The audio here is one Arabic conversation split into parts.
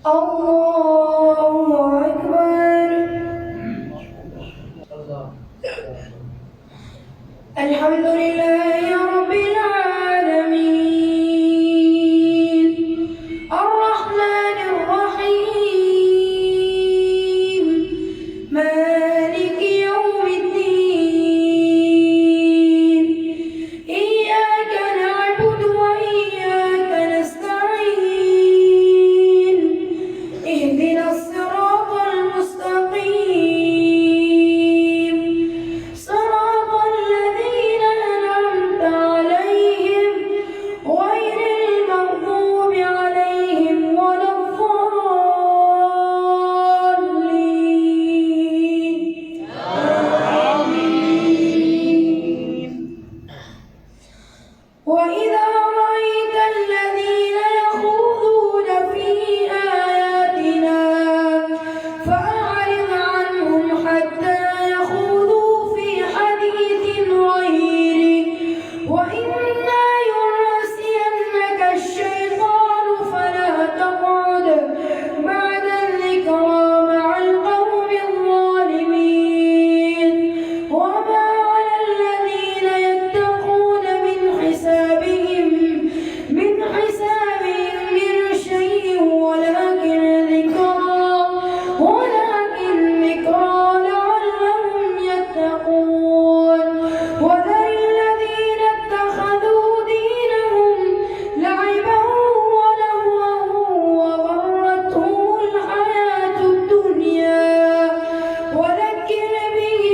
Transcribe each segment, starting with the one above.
الله أكبر. الحمد لله رب العالمين الرحمن الرحيم مالك يوم الدين إياك نعبد وإياك نستعين اهدنا الصراط المستقيم صراط الذين أنعمت عليهم غير المغضوب عليهم ولا الضالين آمين. وإذا رأيت الذين يخوضون في آياتنا فأعرض عنهم حتى يخوضوا في حديث غيره وإما ينسينك الشيطان فلا تقعد بعد الذكرى مع القوم الظالمين وما على الذين يتقون من حسابهم من شيء ولكن ذكرى لعلهم يتقون. وذر الذين اتخذوا دينهم لعبا ولهوا وغرتهم الحياة الدنيا وذكر به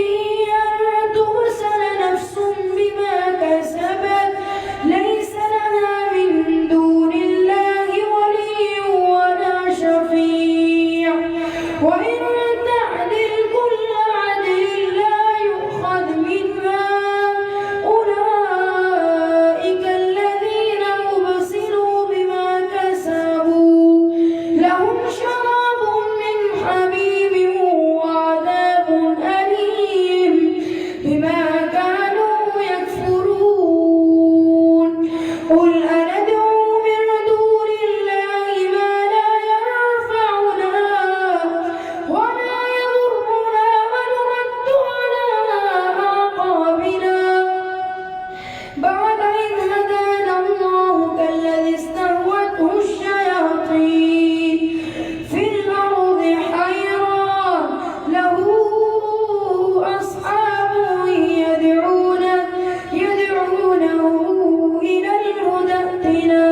أن تبسل نفس بما كسبت ليس لها من دون الله ولي ولا شفيع وإن تعدل كل عدل لا يؤخذ منها أولئك الذين أبسلوا بما كسبوا لهم شراب من حميم وعذاب أليم بما كانوا يكفرون. قل أندعو من دون الله ما لا ينفعنا ولا يضرنا ونرد على أعقابنا بعد إذ هدانا الله كالذي استهوته الشياطين في الأرض حيران له أصحاب يدعونه إلى الهدى ائتنا.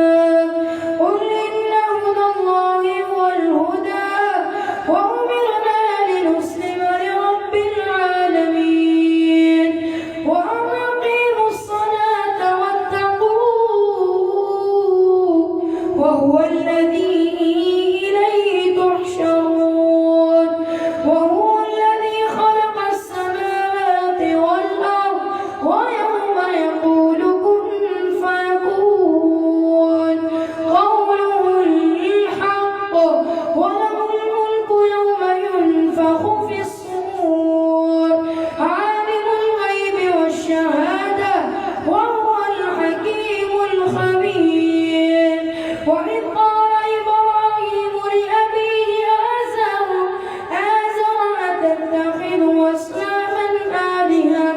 قل إن هدى الله هو الهدى وأمرنا لنسلم لرب العالمين وأن أقيموا الصلاة واتقوه وهو الذي إليه تحشرون. وهو الذي خلق السماوات والأرض ويوم يقول كن فيكون قوله الحق وله الملك يوم ينفخ في الصور عالم الغيب والشهادة وهو الحكيم الخبير. وإذ قال إبراهيم لأبيه آزر أتتخذ أصناما آلهة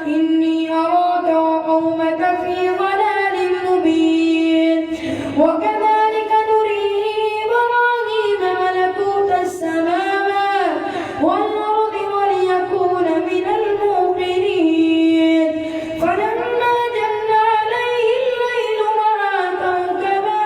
إني أراك وقومك في ضلال مبين. وكذلك نري إبراهيم ملكوت السماوات والأرض وليكون من الموقنين. فلما جن عليه الليل رأى كوكبا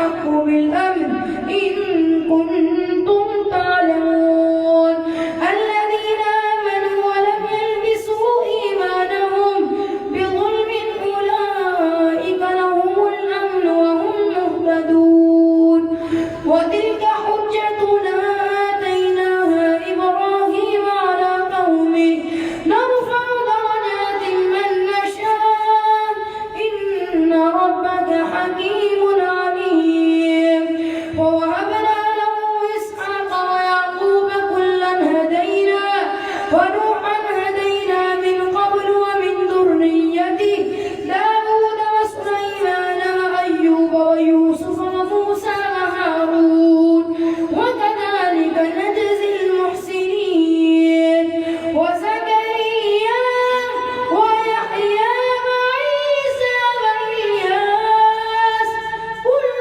أحق بالأمن إن كنتم تعلمون الذين آمنوا ولم يلبسوا إيمانهم بظلم أولئك لهم الأمن وهم مهتدون وتلك حجتنا آتيناها إبراهيم على قومه نرفع درجات من نشاء إن ربك حكيم عليم ووهبنا له إسحاق ويعقوب كلا هدينا ونوحا هدينا من قبل ومن ذريته داود وسليمان وأيوب ويوسف وموسى وهارون وكذلك نجزي المحسنين وزكريا ويحيى وعيسى وإلياس كل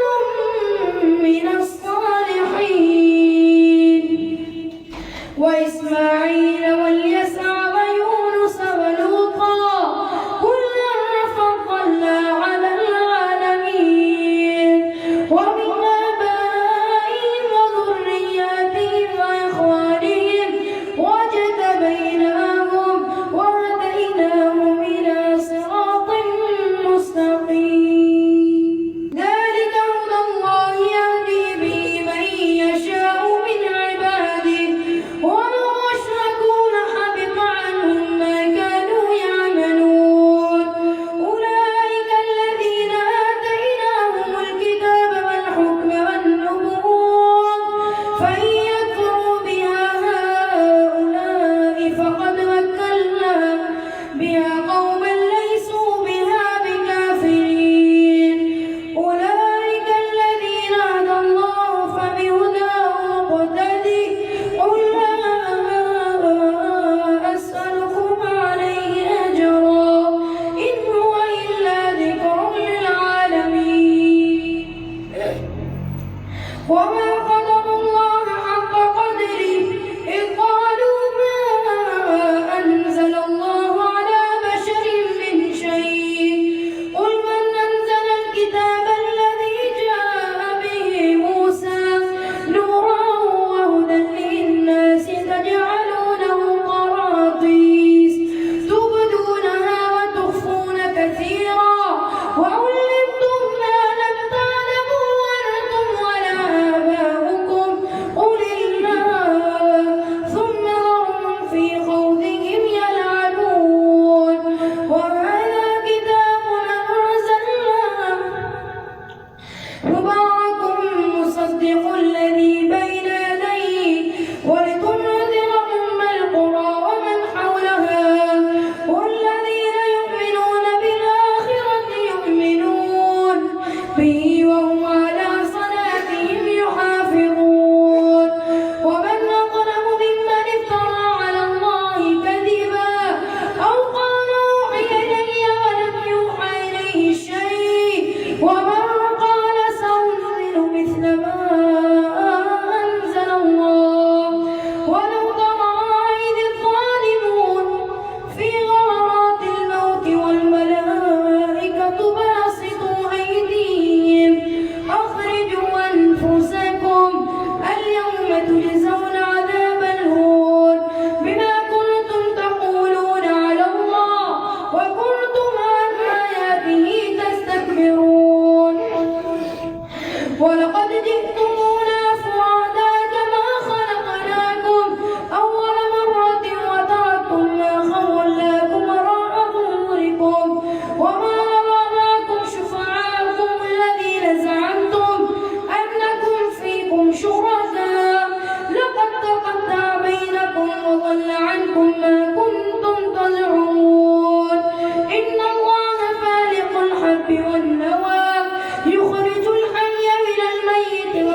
من الصالحين وإسماعيل واليسع ويونس ولوطا كلا فضلنا على العالمين ومن آبائهم وذرياتهم وإخوانهم واجتبيناهم وهديناهم إلى صراط مستقيم ذلك هدى الله يهدي به من يشاء من عباده ولو أشركوا لحبط عنهم ما كانوا يعملون أولئك الذين آتيناهم الكتاب والحكم والنبوة فإن يكفروا بها هؤلاء فقد وكلنا بها قوما ليسوا بها بكافرين أولئك الذين هدى الله فبهداه مقتدي قل لا أسألكم عليه أجرا إن هو إلا ذكر للعالمين وما قدر الله حق قدره إذ قالوا ما أنزل الله على بشر من شيء قل من أنزل الكتاب الذي جاء به موسى نورا وهدى للناس تجعلونه قراطيس تبدونها وتخفون كثيرا وعلمتم ما لم تعلموا أنتم ولا آباؤكم قل الله ثم ذرهم في خوضهم يلعبون وهذا كتاب أنزلناه مبارك مصدق الذي بين يديه ولتنذر أم القرى ومن حولها والذين يؤمنون بالآخرة يؤمنون به وهم على صلاتهم يحافظون ومن أظلم ممن افترى على الله كذبا أو قال أوحي إلي ولم يوحى إليه شيء ومن قال سأنزل مثل ما أنزل الله ولو ترى إذ الظالمون في غمرات الموت والملائكة باسطوا أيديهم أخرجوا أنفسكم اليوم تجزون عذاب الهون بما كنتم تقولون على الله وكنتم عن آياته تستكبرون ولقد جئتمونا فرادا كما خلقناكم أول مرة وتركتم ما خولناكم وراء ظهوركم وما نرى معكم شفعاءكم الذين زعمتم أنكم فيكم شركاء لقد تقطع بينكم وضل عنكم ما كنتم تزعمون إن الله فالق الحب والنوى يخرج الحي من الميت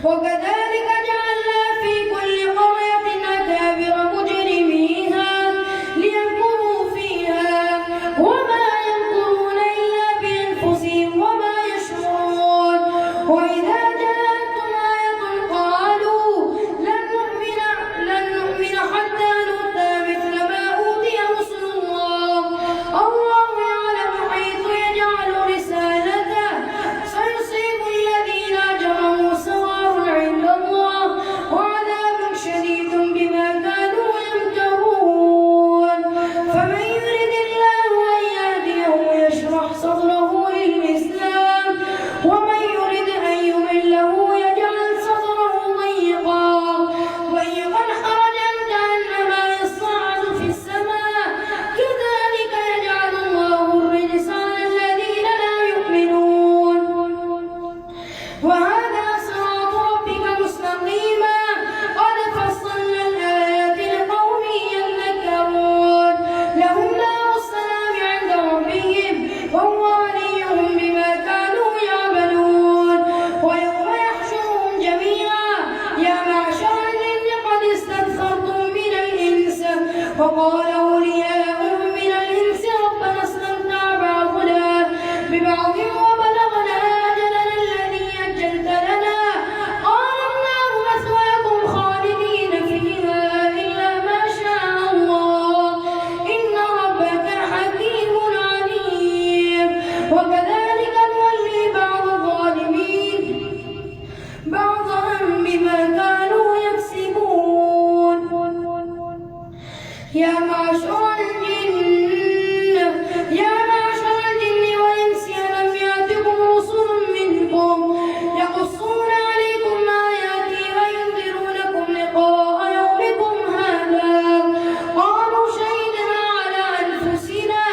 وكذلك جعلنا في كل قرية أكابر مجرميها ليمكروا فيها وما يمكرون إلا بأنفسهم وما يشعرون وإذا جاءتهم آية قالوا لن نؤمن حتى نؤتى مثل ما أوتي رسل الله يعلم حيث يجعل رسالته سيصيب الذين أجرموا سواء عند الله وعذاب شديد بما كانوا يمكرون فمن يرد الله أن يهديه يشرح صدره للإسلام ومن يرد أن يضله يجعل صدره ضيقا حرجا كأنما يصعد في السماء كذلك يجعل الله الرجس على الذين لا يؤمنون وهذا صراط ربك مستقيما قد فصلنا الآيات لقوم يذكرون لهم دار السلام عند ربهم وهو وليهم بما كانوا يعملون ويوم يحشرهم جميعا يا معشر الجن قد استكثرتم من الإنس وقال أولياؤهم من الإنس ربنا استمتع بعضنا ببعض وبلغنا أجلنا الذي أجلت لنا قال النار مثواكم خالدين فيها إلا ما شاء الله إن ربك حكيم عليم وكذلك نولي بعض الظالمين بعضا بما كانوا يكسبون يا معشر الجن والإنس ألم يأتكم رسل منكم يقصون عليكم آياتي وينذرونكم لقاء يومكم هذا قالوا شهدنا على أنفسنا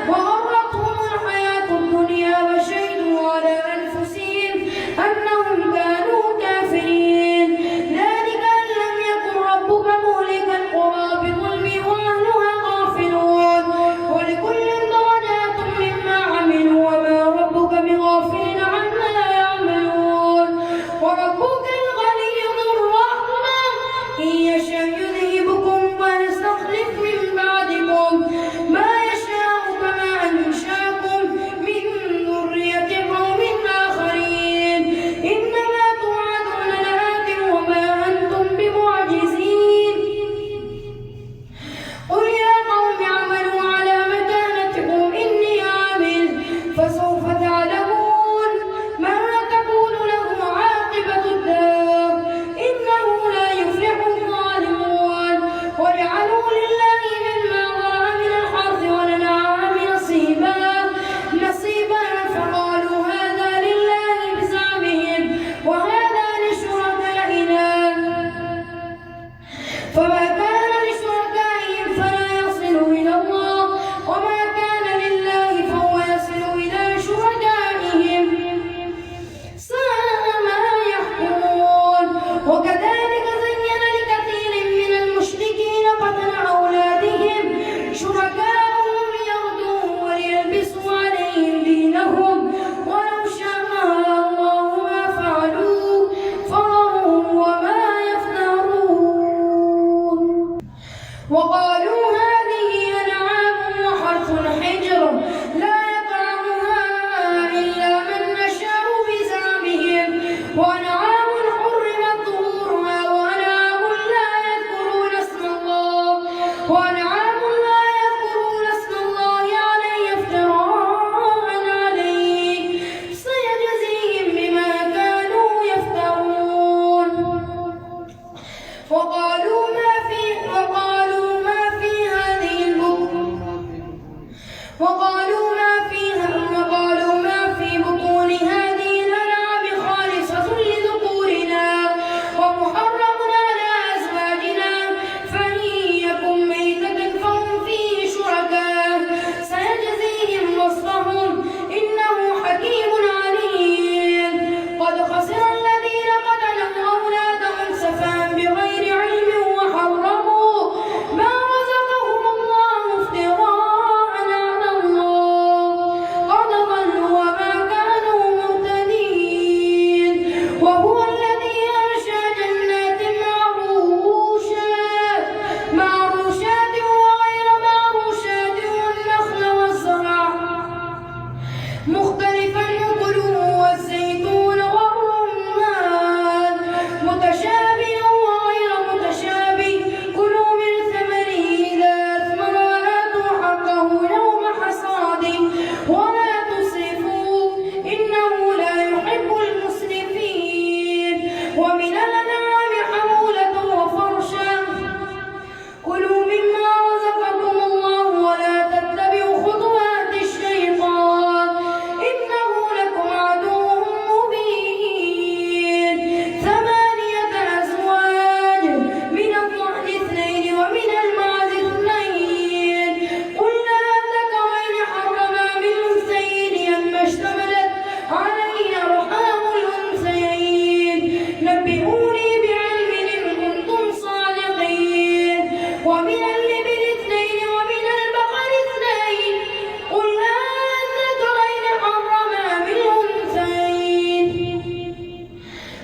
وغرتهم الحياة الدنيا وشهدوا على أنفسهم أنهم كانوا كافرين ذلك أن لم يكن ربك مهلك القرى بظلم وأهلها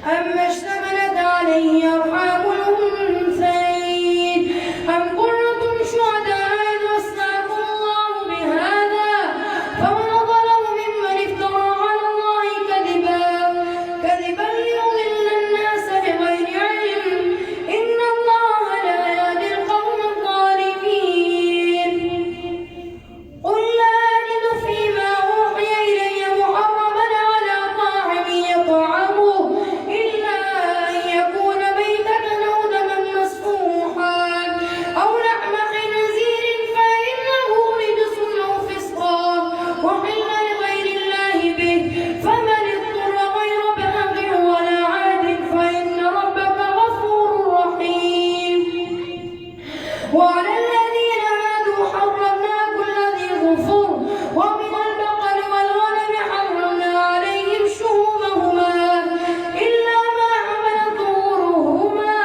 أما اشتملت عليه أرحام الأنثيين أم كنتم شهداء إذ وصاكم الله بهذا فمن ظلم ممن افترى على الله كذبا ليضل الناس بغير علم إن الله لا يهدي القوم الظالمين قل لا أجد فيما أوحي إلي محرما على طاعم يطعمه إلا أن يكون ميتة أو دما مسفوحا أو لحم خنزير فإنه رجس أو فسقا وحل لغير الله به فمن اضطر غير باغ ولا عاد فإن ربك غفور رحيم وعلى الذين هادوا حرمنا كل ذي ظفر ومن البقر والغنم حرمنا عليهم شهومهما إلا ما حملت ظهورهما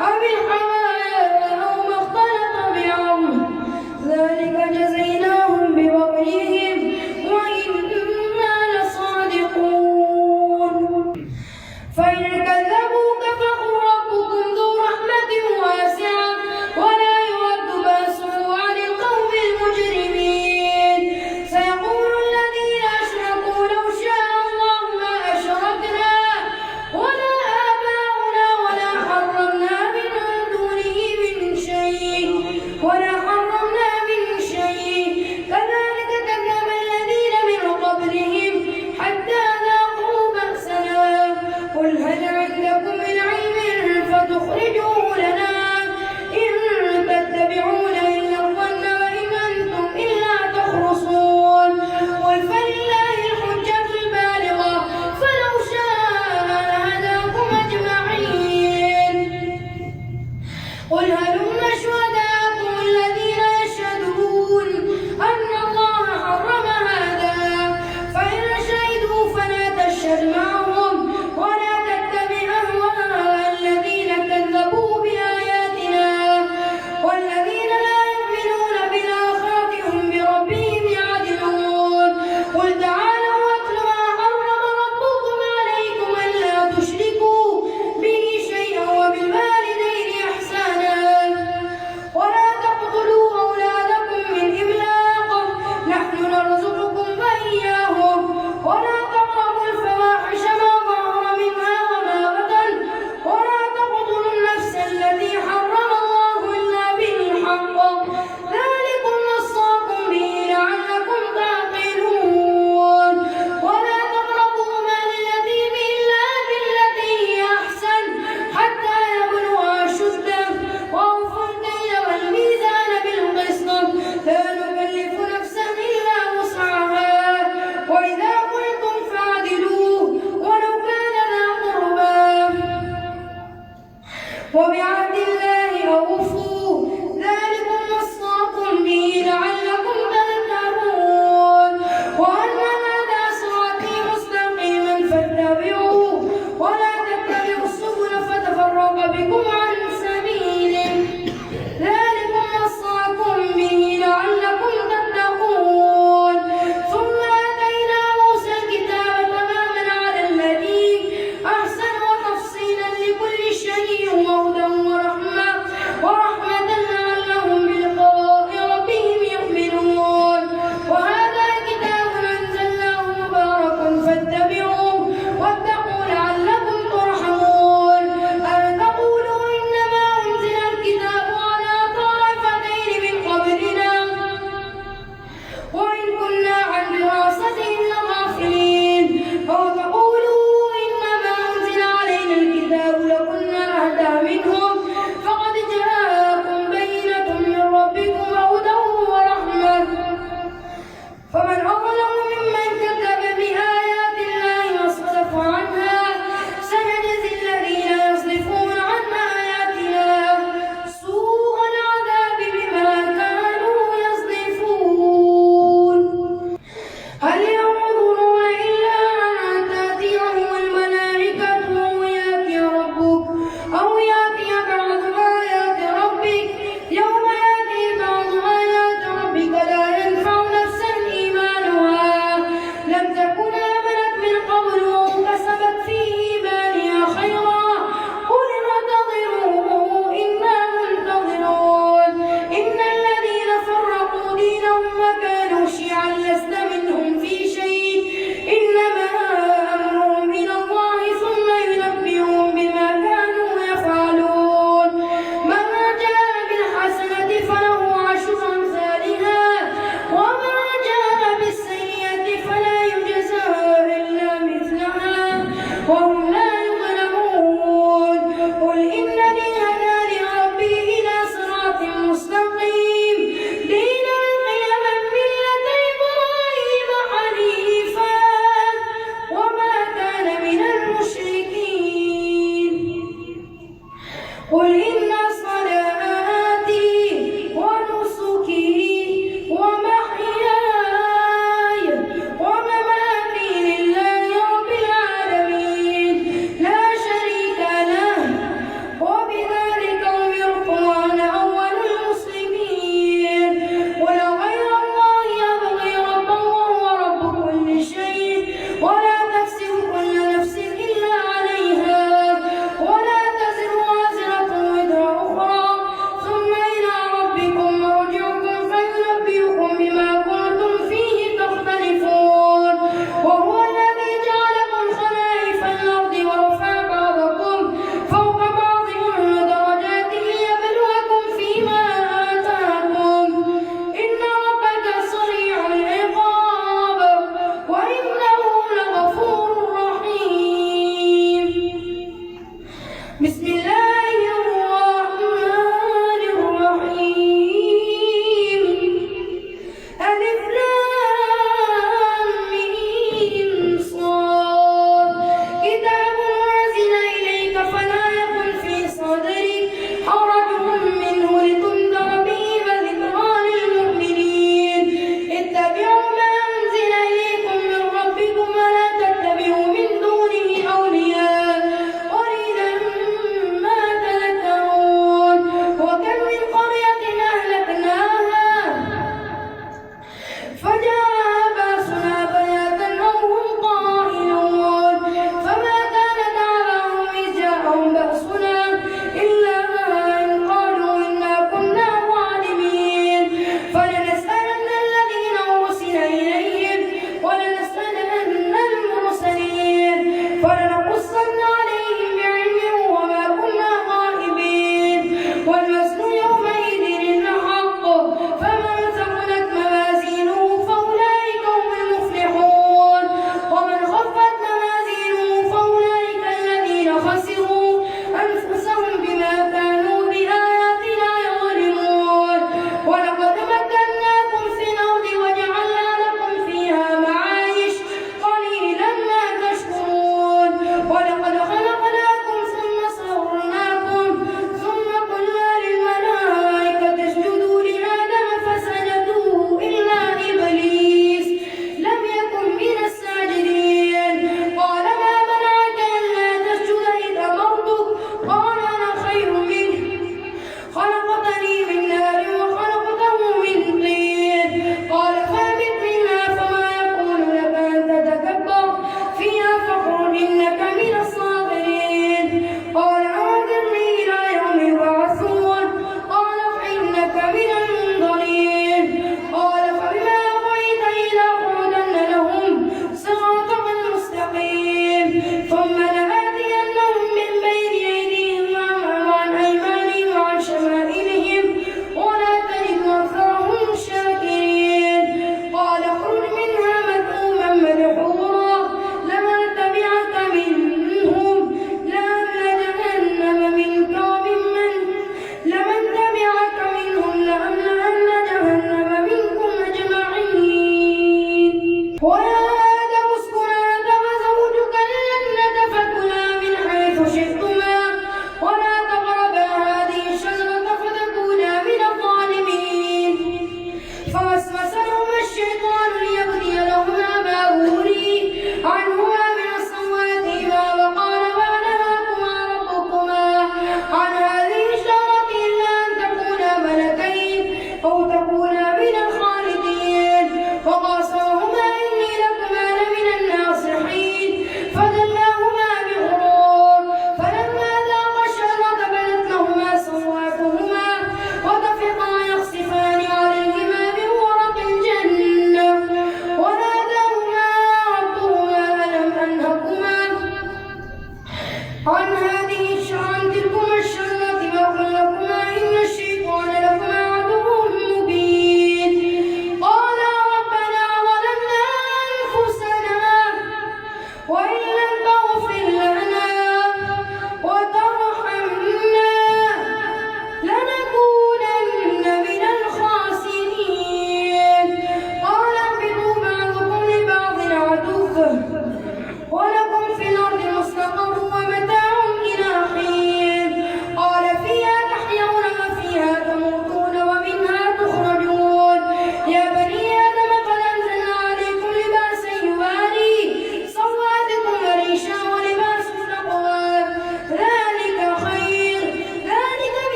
أو الحوايا أو ما اختلط بعظم ذلك جزيناهم ببغيهم وإنا لصادقون فإن كذبوك فقل ربكم ذو رحمة واسعة ولا يرد بأسه عن القوم المجرمين سيقول الذين أشركوا لو شاء الله ما أشركنا ولا آباؤنا ولا حرمنا من دونه من شيء كذلك كذب الذين من قبلهم حتى ذاقوا بأسنا قل هل عندكم من علم فتخرجوه لنا إن تتبعون إلا الظن وإن أنتم إلا تخرصون قل فلله الحجة البالغة فلو شاء لهداكم أجمعين قل هلم شهداءكم الذين يشهدون أن الله حرم هذا فإن شهدوا فلا تشهد معهم ولا تتبع أهواء الذين كذبوا بآياتنا والذين لا يؤمنون بالآخرة هم بربهم يعدلون قل تعالوا واتل ما حرم ربكم عليكم ألا تشركوا به شيئا وبالوالدين إحسانا ولا تقتلوا أولادكم من إملاق نحن نرزقكم وإياهم ولا تقربوا الفواحش ما ظهر منها وما بطن ولا تقتلوا النفس التي حرم الله إلا بالحق ذلكم وصاكم به لعلكم تعقلون ولا تقربوا مال اليتيم إلا بالتي هي أحسن حتى يبلغ أشده وأوفوا الكيل والميزان بالقسط لا نكلف نفسا إلا وسعها وإذا قلتم فاعدلوا ولو كان ذا قربى وبعهد الله أوفوا ذلكم وصاكم به لعلكم تذكرون وأن هذا صراطي مستقيما فاتبعوه ولا تتبعوا السبل فتفرق بكم عن سبيله ذلكم وصاكم به لعلكم تتقون ثم آتينا موسى الكتاب تماما على الذي أحسن وتفصيلا لكل شيء وهدى قل إن صلاتي ونسكي ومحياي ومماتي لله رب العالمين لا شريك له وبذلك أمرت وأنا أول المسلمين ولغير الله أبغي ربا وهو رب كل شيء ولا تكسب كل نفس إلا عليها ولا تزر وازرة وزر أخرى ثم إلى ربكم مرجعكم فينبئكم بما كنتم فيه تختلفون وهو الذي جعلكم خلائف الأرض ورفع بعضكم فوق بعض درجات ليبلوكم فيما آتاكم إن ربك سريع العقاب وإنه لغفور رحيم بسم الله الرحمن الرحيم ألف لام ميم صاد كتاب أنزل إليك فلا يكن في صدرك حرج منه لتنذر به وذكرى للمؤمنين اتبعوا ما أنزل إليكم من ربكم ولا تتبعوا من دونه أولياء قليلا ما تذكرون وكم من قرية أهلكناها فجاء بأسنا بياتا أو هم قائلون فما كان دعواهم إذ جاءهم بأسنا إلا أن قالوا إنا كنا ظالمين فلنسألن الذين أرسل إليهم ولنسألن المرسلين فلنقصن عليهم بعلم وما كنا غائبين والوزن يومئذ الحق فمن ثقلت موازينه فأولئك هم المفلحون ومن خفت موازينه فأولئك الذين خسروا أنفسهم بما كانوا بآياتنا يظلمون ولقد مكناكم في الأرض وجعلنا لكم فيها معايش قليلا ما تشكرون ولقد خلقناكم ثم صورناكم ثم قلنا للملائكة اسجدوا لآدم فسجدوا إلا إبليس لم يكن من الساجدين قال ما منعك ألا تسجد إذ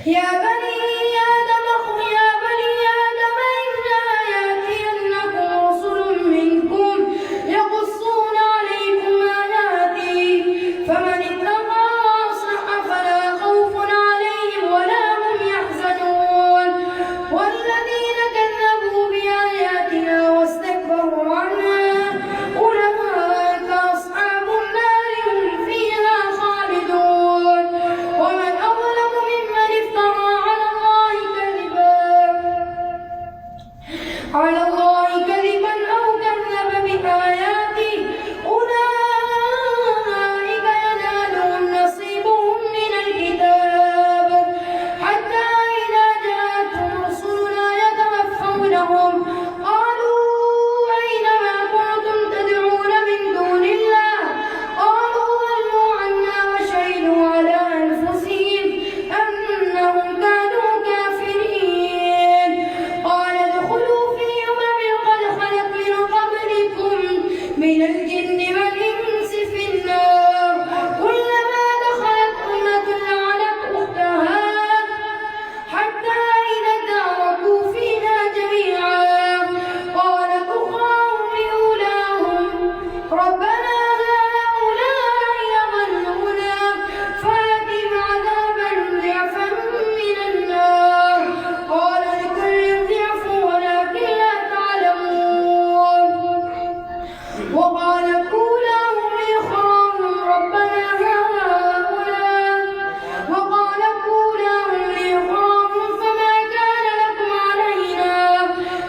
يا بني آدم إنا يأتينكم رسل منكم يقصون عليكم آياتي فمن اتقى وأصلح فلا خوف عليهم ولا هم يحزنون والذين كذبوا بآياتنا واستكبروا عنها أولئك أصحاب النار هم فيها خالدون ومن أظلم ممن افترى على الله كذبا أو كذب بآياته أولئك ينالهم نصيبهم من الكتاب حتى إذا جاءتهم رسلنا يتوفونهم قالوا أين ما كنتم تدعون من دون الله قالوا ضلوا عنا وشهدوا على أنفسهم أنهم كانوا كافرين قال ادخلوا من الجن والإنس في النار كلما دخلت أمة لعنت أختها حتى إذا اداركوا فيها جميعا قالت أخراهم لأولاهم ربنا هؤلاء أضلونا فآتهم عذابا ضعفا من النار قال لكل ضعف ولكن لا تعلمون وقال أولاهم لأخراهم ربنا فما كان لكم علينا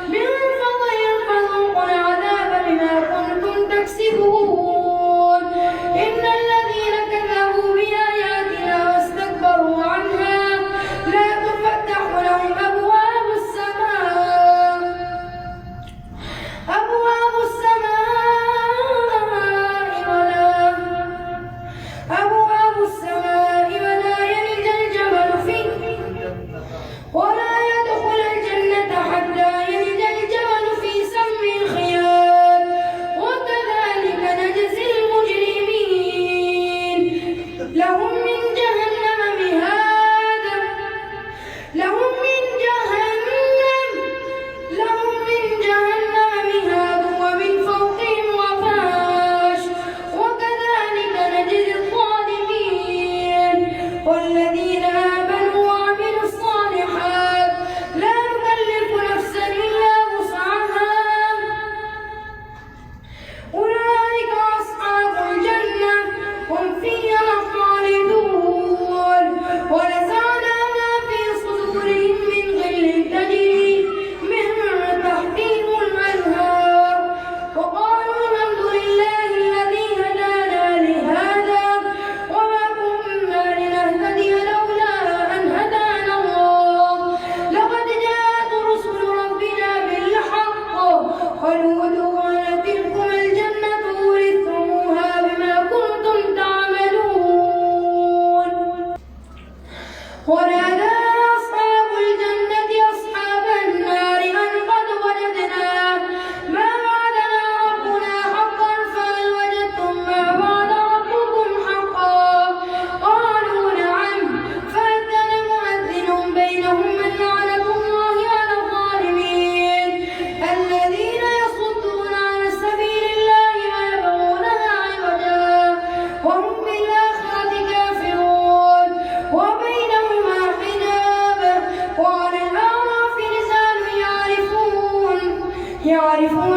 من فضل فذوقوا العذاب بما كنتم تكسبون إن الذين كذبوا بآياتنا واستكبروا عنها لا تفتح لهم أبواب السماء ولا يدخل الجنة حتى يلج الجمل في سم الخياط وكذلك نجزي المجرمين لهم من جهنم مهاد ومن فوقهم غواش وكذلك نجزي الظالمين والذين آمنوا وعملوا الصالحات لا نكلف نفسا إلا وسعها أولئك أصحاب الجنة هم فيها خالدون ونزعنا ما في صدورهم من غل تجري من تحتهم الأنهار وقالوا الحمد لله الذي هدانا لهذا وما كنا لنهتدي لولا أن هدانا الله لقد جاءت رسل ربنا بالحق قالوا ادخلوا تلكم الجنة أورثتموها بما كنتم تعملون ونادى أصحاب الجنة أصحاب النار أن قد وجدنا ما وعدنا ربنا حقا فهل وجدتم ما وعد ربكم حقا قالوا نعم فأذن مؤذن بينهم من لعنة الله على الظالمين الذين يصدون عن سبيل الله ويبغونها عوجا وهم بالآخرة كافرون وبينهما حجاب وعلى الأعراف رجال يعرفون